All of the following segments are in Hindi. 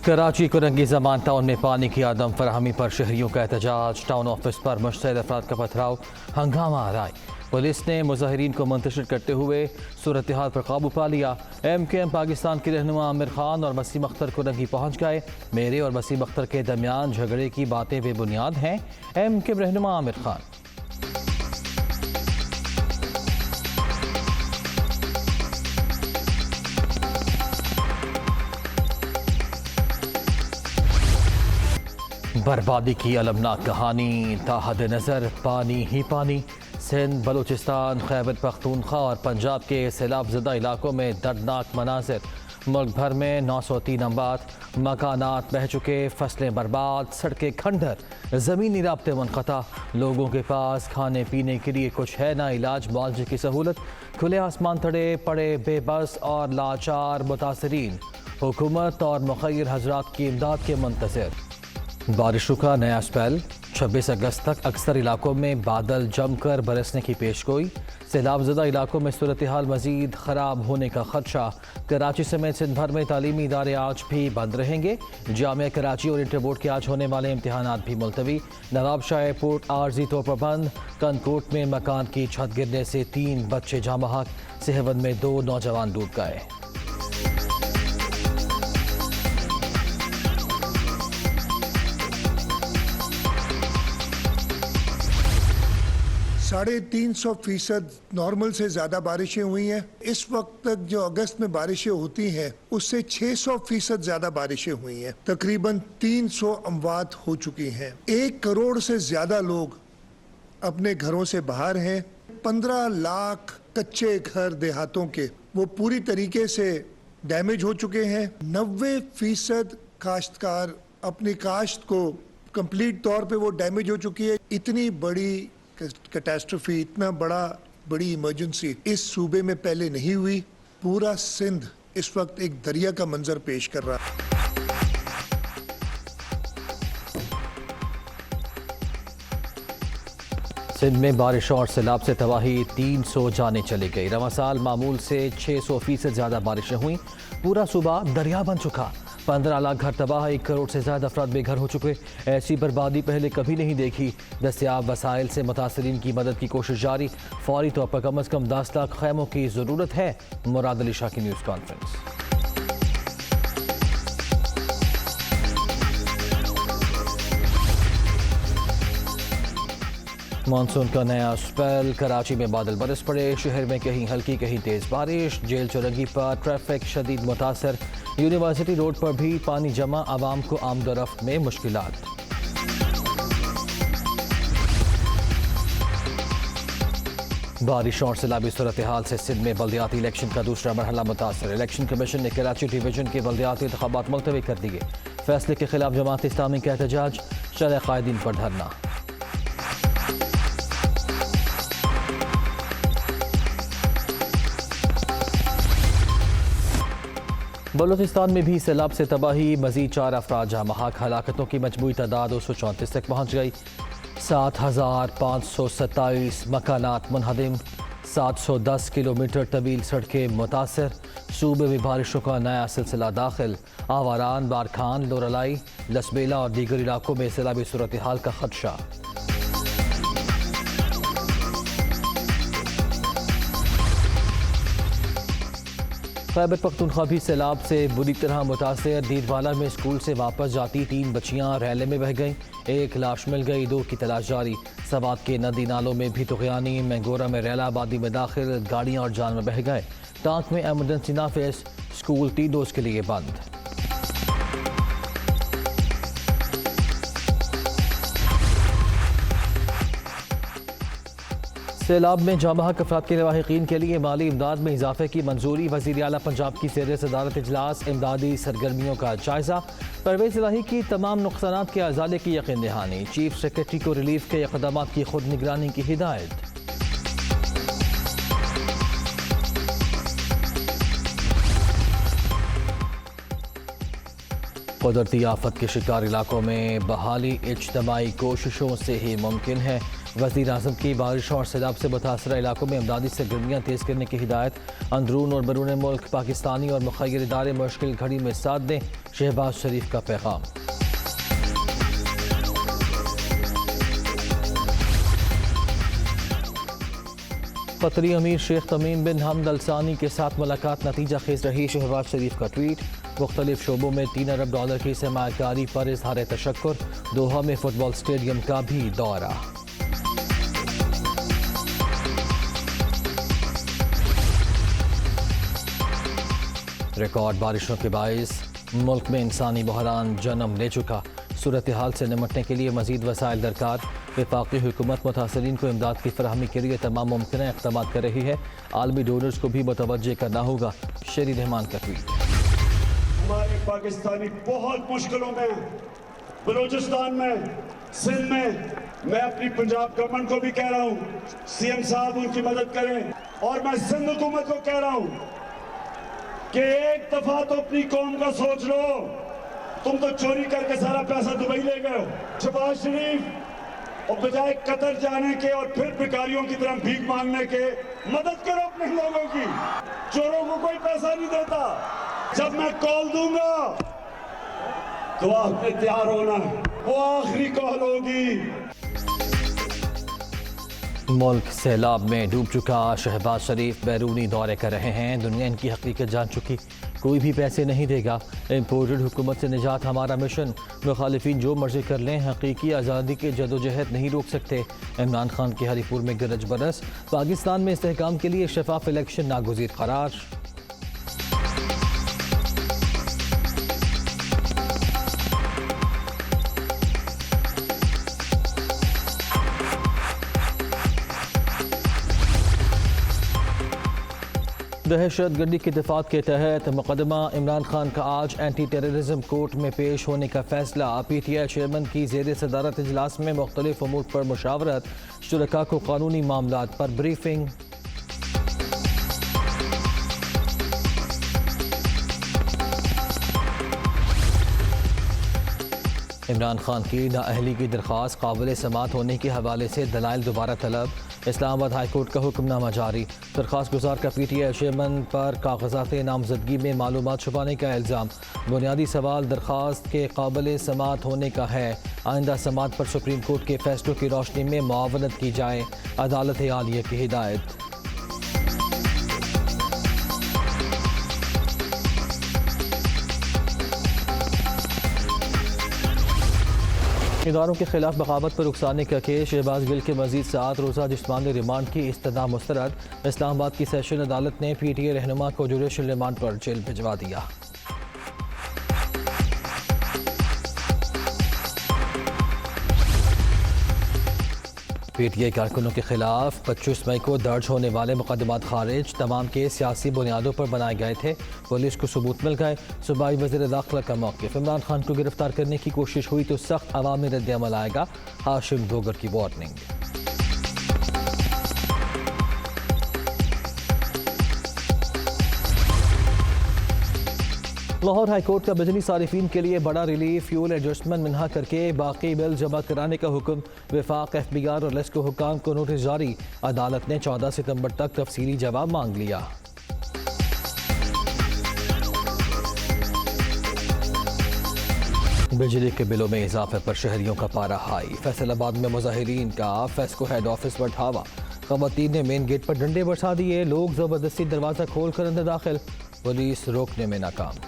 कराची कुरंगी ज़मान टाउन में पानी की आदम फराहमी पर शहरियों का एहतजाज। टाउन ऑफिस पर मुश्तइल अफराद का पथराव, हंगामा आराई। पुलिस ने मुजाहिरीन को मुंतशिर करते हुए सूरत हाल पर काबू पा लिया। MKM पाकिस्तान के रहनुमा आमिर खान और वसीम अख्तर कुरंगी पहुँच गए। मेरे और वसीम अख्तर के दरमियान झगड़े की बातें बेबुनियाद हैं। MKM रहनुमा आमिर खान। बर्बादी की अलमनाक कहानी, ताहद नज़र पानी ही पानी। सिंध, बलूचिस्तान, खैबर पख्तूनख्वा और पंजाब के सैलाब ज़दा इलाकों में दर्दनाक मनाज़िर। मुल्क भर में 903 अमवात, मकानात बह चुके, फसलें बर्बाद, सड़कें खंडर, ज़मीनी राब्ते मुनक़ता। लोगों के पास खाने पीने के लिए कुछ है ना इलाज मुआवजे की सहूलत। खुले आसमान तड़े पड़े बेबस और लाचार मुतासरीन। हुकूमत और मुखय्यर हजरात की इमदाद के मुंतज़िर। बारिशों का नया स्पेल। 26 अगस्त तक अक्सर इलाकों में बादल जमकर बरसने की पेशगोई। सैलाबज़दा इलाकों में सूरत हाल मज़ीद ख़राब होने का खदशा। कराची समेत सिंध भर में तालीमी इदारे आज भी बंद रहेंगे। जामिया कराची और इंटर बोर्ड के आज होने वाले इम्तिहानात भी मुलतवी। नवाबशाह एयरपोर्ट आर्जी तौर पर बंद। कनकोट में मकान की छत गिरने से 3 बच्चे जाँ बहक। सेहवन में 2 नौजवान डूब गए। साढ़े 300% नॉर्मल से ज़्यादा बारिशें हुई हैं। इस वक्त तक जो अगस्त में बारिशें होती हैं उससे 600% ज़्यादा बारिशें हुई हैं। तकरीबन 300 अमवात हो चुकी हैं। 1 करोड़ से ज़्यादा लोग अपने घरों से बाहर हैं। 15 लाख कच्चे घर देहातों के वो पूरी तरीके से डैमेज हो चुके हैं। 90% काश्तकार अपनी काश्त को कंप्लीट तौर पे वो डैमेज हो चुकी है। इतनी बड़ी कैटास्ट्रोफी, इतना बड़ी इमरजेंसी इस सूबे में पहले नहीं हुई। पूरा सिंध इस वक्त एक दरिया का मंजर पेश कर रहा है। सिंध में बारिश और सैलाब से तबाही, 300 जानें चली गई। रवां साल मामूल से 600% ज़्यादा बारिशें हुई। पूरा सूबा दरिया बन चुका। 15 लाख घर तबाह, 1 करोड़ से ज़्यादा अफराद बेघर हो चुके। ऐसी बर्बादी पहले कभी नहीं देखी। दस्तयाब वसाइल से मुतासरीन की मदद की कोशिश जारी। फौरी तौर पर कम अज़ कम 10 लाख खैमों की ज़रूरत है। मुराद अली शाह की न्यूज़ कॉन्फ्रेंस। मानसून का नया स्पेल। कराची में बादल बरस पड़े। शहर में कहीं हल्की कहीं तेज़ बारिश। जेल चौरंगी पर ट्रैफिक शदीद मुतासर। यूनिवर्सिटी रोड पर भी पानी जमा, आवाम को आमदोरफ्त में मुश्किलात। बारिश और सैलाबी सूरत हाल से सिंध में बल्दियाती इलेक्शन का दूसरा मरहला मुतासर। इलेक्शन कमीशन ने कराची डिवीजन के बल्दियाती इंतखाबात मुलतवी कर दिए। फैसले के खिलाफ जमात इस्लामी का एहतजाज, शरह कायदीन पर धरना। बलूचिस्तान में भी सैलाब से तबाही, मजीद 4 अफराद जाँ बहक। हलाकतों की मजमूई तादाद 234 तक पहुँच गई। 7527 मकानात मुनहदिम। 710 किलोमीटर तवील सड़कें मुतासर। सूबे में बारिशों का नया सिलसिला दाखिल। आवारान, बारखान, लोरलाई, लसबेला और दीगर इलाकों में सैलाबी सूरत हाल का खदशा। खैबर पख्तूनख्वा भी सैलाब से बुरी तरह मुतासर। डीरवाला में स्कूल से वापस जाती 3 बच्चियां रैले में बह गईं। 1 लाश मिल गई, 2 की तलाश जारी। सवात के नदी नालों में भी तुग़यानी। मैंगोरा में रैला आबादी में दाखिल, गाड़ियां और जानवर बह गए। टांक में एमरजेंसी नाफिज। स्कूल 3 रोज़ के लिए बंद। सैलाब में जाँ बहक अफराद के लवाहिकीन के लिए माली इमदाद में इजाफे की मंजूरी। वज़ीर आला पंजाब की ज़ेर सदारत इजलास। इमदादी सरगर्मियों का जायज़ा। परवेज़ इलाही की तमाम नुकसानात के अजाले की यकीन दहानी। चीफ सेक्रेटरी को रिलीफ के इक़दामात की खुद निगरानी की हिदायत। कुदरती आफत के शिकार इलाकों में बहाली इज्तमाई कोशिशों से ही मुमकिन है। वज़ीर आज़म की बारिशों और सैलाब से मुतासर इलाकों में इमदादी सरगर्मियाँ तेज़ करने की हिदायत। अंदरून और बैरून मुल्क पाकिस्तानी और मुखय्यर इदारे मुश्किल घड़ी में साथ दें, शहबाज शरीफ का पैगाम। कतरी अमीर शेख तमीम बिन हमद अल सानी के साथ मुलाकात नतीजा खेज रही, शहबाज शरीफ का ट्वीट। मुख्तलिफ शोबों में $3 अरब की सरमायाकारी पर इजहार तशक्कुर, दोहा में फुटबॉल स्टेडियम का भी दौरा। रिकॉर्ड बारिशों के बायस मुल्क में इंसानी बहरान जन्म ले चुका, सूरत हाल से निमटने के लिए मजीद वसाइल दरकार। वफाकी हुकूमत मुतासरीन को इमदाद की फराहमी के लिए तमाम मुमकिन इक़दाम कर रही है, आलमी डोनर्स को भी मुतवज्जे करना होगा, शेरी रहमान का ट्वीट। हमारे पाकिस्तानी बहुत मुश्किलों में, बलूचिस्तान में, सिंध में, मैं अपनी पंजाब गवर्नमेंट को भी कह रहा हूँ, सीएम साहब उनकी मदद करें। और मैं सिंध हुकूमत को कह रहा हूँ कि एक दफा तो अपनी कौम का सोच लो। तुम तो चोरी करके सारा पैसा दुबई ले गए हो। शहबाज शरीफ, और बजाय कतर जाने के और फिर भिखारियों की तरह भीख मांगने के, मदद करो अपने लोगों की। चोरों को कोई पैसा नहीं देता। जब मैं कॉल दूंगा तो आपने तैयार होना, वो आखिरी कॉल होगी। मुल्क सैलाब में डूब चुका, शहबाज शरीफ बैरूनी दौरे कर रहे हैं। दुनिया इनकी हकीकत जान चुकी, कोई भी पैसे नहीं देगा। इम्पोर्टेड हुकूमत से निजात हमारा मिशन, मुखालिफिन जो मर्जी कर लें, हकीकी आज़ादी के जदोजहद नहीं रोक सकते। इमरान खान के हरीपुर में गरज बरस, पाकिस्तान में इस्तेहकाम के लिए शफाफ इलेक्शन नागुज़ीर करार। दहशत गर्दी की दफात के तहत मुकदमा इमरान खान का आज एंटी टेररिज्म कोर्ट में पेश होने का फैसला। PTI चेयरमैन की ज़ेर सदारत इजलास में मुख्तलिफ अमूर पर मुशावरत, शुरका को कानूनी मामलात पर ब्रीफिंग। इमरान खान की नाअहली की दरख्वास्त काबिल समात होने के हवाले से दलाइल दोबारा तलब। इस्लामाबाद हाई कोर्ट का हुक्मनामा जारी, दरख्वास्त गुजार का PTI चेयरमैन पर कागजात नामजदगी में मालूमात छुपाने का इल्ज़ाम। बुनियादी सवाल दरख्वास्त के काबिल समात होने का है, आइंदा समात पर सुप्रीम कोर्ट के फैसलों की रोशनी में मुआवनत की जाए, अदालत आलिया की हिदायत। इदारों के खिलाफ बगावत पर उकसाने का केस, शहबाज गिल के मजीद 7 रोज़ा जिस्मानी रिमांड की इस्तदा मुस्तरद। इस्लामाबाद की सेशन अदालत ने PTI रहनुमा को जुडिशल रिमांड पर जेल भिजवा दिया। PTI कारकुनों के खिलाफ 25 मई को दर्ज होने वाले मुकदमात खारिज, तमाम केस सियासी बुनियादों पर बनाए गए थे, पुलिस को सबूत मिल गए। सूबाई वज़ीर दाखिला का मौक़िफ़, इमरान खान को गिरफ्तार करने की कोशिश हुई तो सख्त अवामी रद्द-ए-अमल आएगा, हाशिम डोगर की वार्निंग। लाहौर हाई कोर्ट का बिजली सारिफीन के लिए बड़ा रिलीफ, फ्यूल एडजस्टमेंट मिन्हा करके बाकी बिल जमा कराने का हुक्म। वफाक, FBR और लेस्को हुकाम को नोटिस जारी, अदालत ने 14 सितंबर तक तफसीली जवाब मांग लिया। बिजली के बिलों में इजाफे पर शहरियों का पारा हाई, फैसलाबाद में मुजाहिरीन का फेस्को हेड ऑफिस पर धावा, खवातीन ने मेन गेट पर डंडे बरसा दिए, लोग जबरदस्ती दरवाजा खोल कर अंदर दाखिल, पुलिस रोकने में नाकाम।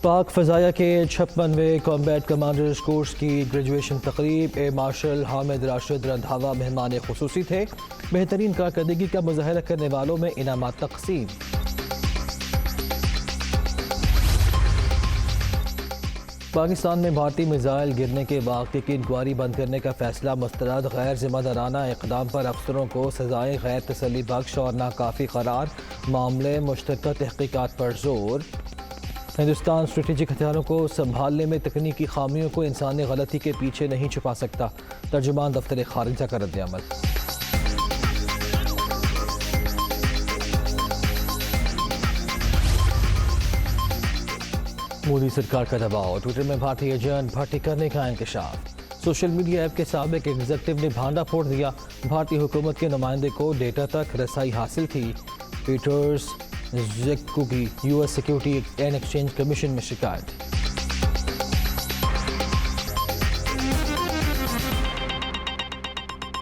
पाक फ़ज़ाया के 56वें कॉम्बैट कमांडर्स कोर्स की ग्रेजुएशन तकरीब, एयर मार्शल हामिद राशिद रंधावा मेहमान खुसूसी थे। बेहतरीन कारकर्दगी का मुज़ाहरा करने वालों में इनामात तक़सीम। पाकिस्तान में भारतीय मिसाइल गिरने के वाक़े की इंक्वायरी बंद करने का फैसला मुस्तरद, गैर ज़िम्मेदाराना इक़दाम पर अफसरों को सज़ाएँ गैर तसल्ली बख्श और नाकाफ़ी करार, मामले मुश्तरका तहक़ीक़ात पर जोर। हिंदुस्तान स्ट्रेटेजिक हथियारों को संभालने में तकनीकी खामियों को इंसानी गलती के पीछे नहीं छुपा सकता, तर्जुमान दफ्तर खारिजा का रद्द-ए-अमल। मोदी सरकार का दबाव, ट्विटर में भारतीय एजेंट भर्ती करने का इंकशाफ। सोशल मीडिया ऐप के साबिक एग्जीक्यूटिव ने भांडा फोड़ दिया, भारतीय हुकूमत के नुमाइंदे को डेटा तक रसाई हासिल थी। ट्विटर्स ज़ेक्को की US security and exchange commission में शिकायत।